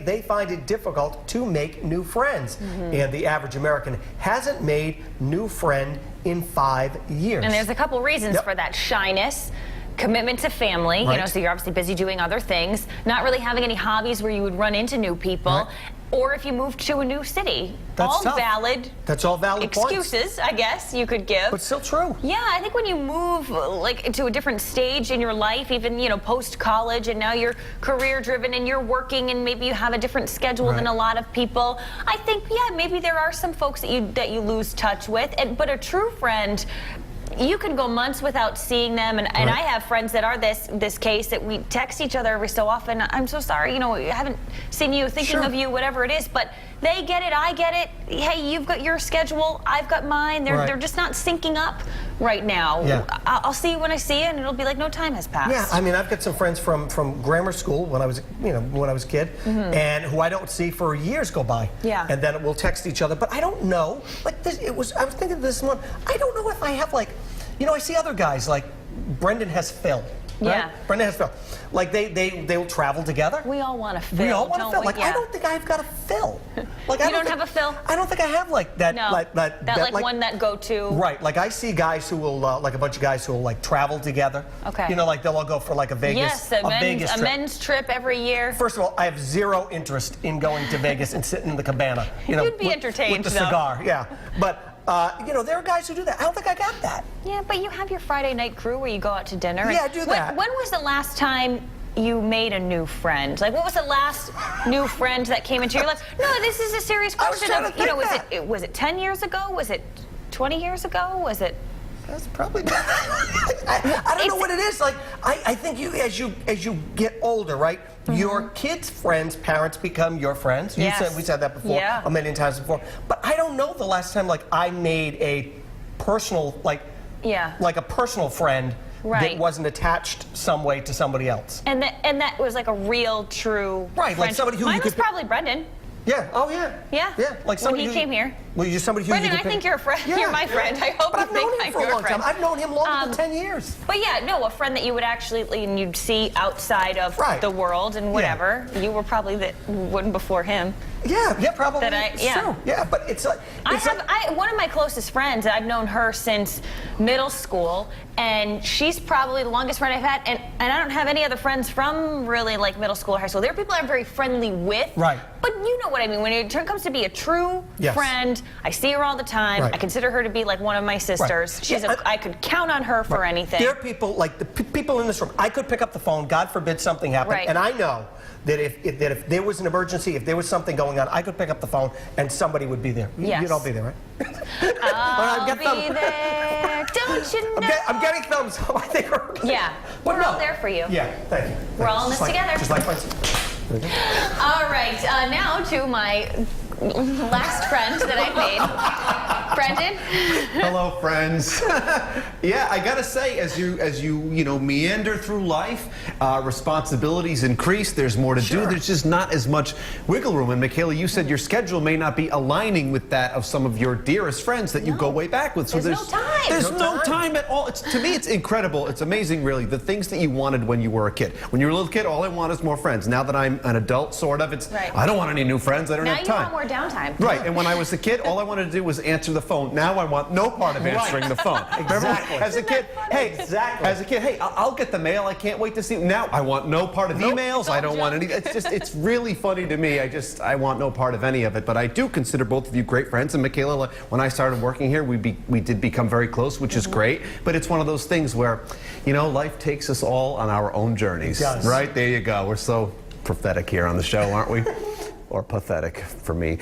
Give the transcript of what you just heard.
they find it difficult to make new friends. And the average American hasn't made new friend in 5 years. And there's a couple reasons for that. Shyness, commitment to family, you know, so you're obviously busy doing other things, not really having any hobbies where you would run into new people, or if you moved to a new city. That's tough. Valid. That's all valid excuses, points. I guess you could give. But still true. Yeah, I think when you move like into a different stage in your life, even, you know, post college, and now you're career driven and you're working and maybe you have a different schedule than a lot of people, I think, yeah, maybe there are some folks that you lose touch with, but a true friend, you can go months without seeing them, and I have friends that are this case that we text each other every so often. I'm so sorry, you know, I haven't seen you, thinking of you, whatever it is, but they get it, I get it. Hey, you've got your schedule, I've got mine. They're just not syncing up right now. I'll see you when I see you, and it'll be like no time has passed. Yeah, I mean, I've got some friends from grammar school when I was, you know, when I was a kid, and who I don't see for years go by. Yeah. And then we'll text each other, but I don't know. Like this, I was thinking this one. I don't know if I have, like, you know, I see other guys like Brendan has Phil. Right? Yeah. Brendan has Phil. Like they will travel together. We all want a Phil. We all want a Phil. Like I don't think I've got a Phil. Like you don't have a Phil? I don't think I have like that. No. Like one that go to. Right. Like I see guys who will like a bunch of guys who will like travel together. Okay. You know, like they'll all go for like a Vegas. Yes, Vegas a men's trip every year. First of all, I have zero interest in going to Vegas and sitting in the cabana. You know, you'd be entertained with the cigar. Yeah. But you know, there are guys who do that. I don't think I got that. Yeah, but you have your Friday night crew where you go out to dinner. Yeah, I do that. When was the last time you made a new friend? Like, what was the last new friend that came into your life? No, this is a serious question. Was it 10 years ago? Was it 20 years ago? Was it? That's probably. I don't know what it is. Like, I think as you get older, right? Your kids' friends' parents become your friends. We said that before a million times before. But I don't know the last time like I made a personal like a personal friend that wasn't attached some way to somebody else. And that was like a real, true friendship. Like somebody who Mine was probably Brendan. Yeah. Oh yeah. Yeah. Yeah. Like somebody when he came here. Well, you're somebody who. Brendan, I think you're a friend. Yeah, you're my friend. I hope you think I'm your friend. I've known him longer than 10 years. But yeah, no, a friend that you would actually and you'd see outside of the world and whatever. You were probably the one before him. Yeah, probably. True. Yeah, but it's like one of my closest friends. I've known her since middle school, and she's probably the longest friend I've had. And I don't have any other friends from really like middle school or high school. There are people I'm very friendly with. Right. But you know what I mean. When it comes to be a true friend, I see her all the time. I consider her to be like one of my sisters. She's I could count on her for anything. There are people like the people in this room. I could pick up the phone. God forbid something happened, and I know that if there was an emergency, if there was something going on, I could pick up the phone and somebody would be there. Yes. You'd all be there, right? I'll be there. Don't you know? I'm getting thumbs up. I think we're okay. Yeah, we're all there for you. Yeah, thank you. We're all in this together. Just like my. All right, now to my last friend that I've made. Brendan? Hello, friends. Yeah, I gotta say, as you meander through life, responsibilities increase. There's more to do. There's just not as much wiggle room. And Michaela, you said your schedule may not be aligning with that of some of your dearest friends that you go way back with. So there's no time. There's no time at all. To me, it's incredible. It's amazing, really, the things that you wanted when you were a kid. When you were a little kid, all I want is more friends. Now that I'm an adult, sort of, it's I don't want any new friends. I don't have time. Now you want more downtime. Right. And when I was a kid, all I wanted to do was answer the phone. Now I want no part of answering the phone. Remember, as a kid, hey, I'll get the mail. I can't wait to see. Now I want no part of emails. I don't want any. It's really funny to me. I want no part of any of it. But I do consider both of you great friends. And Michaela, when I started working here, we did become very close, which is great. But it's one of those things where, you know, life takes us all on our own journeys. Right? There you go. We're so prophetic here on the show, aren't we? Or pathetic for me.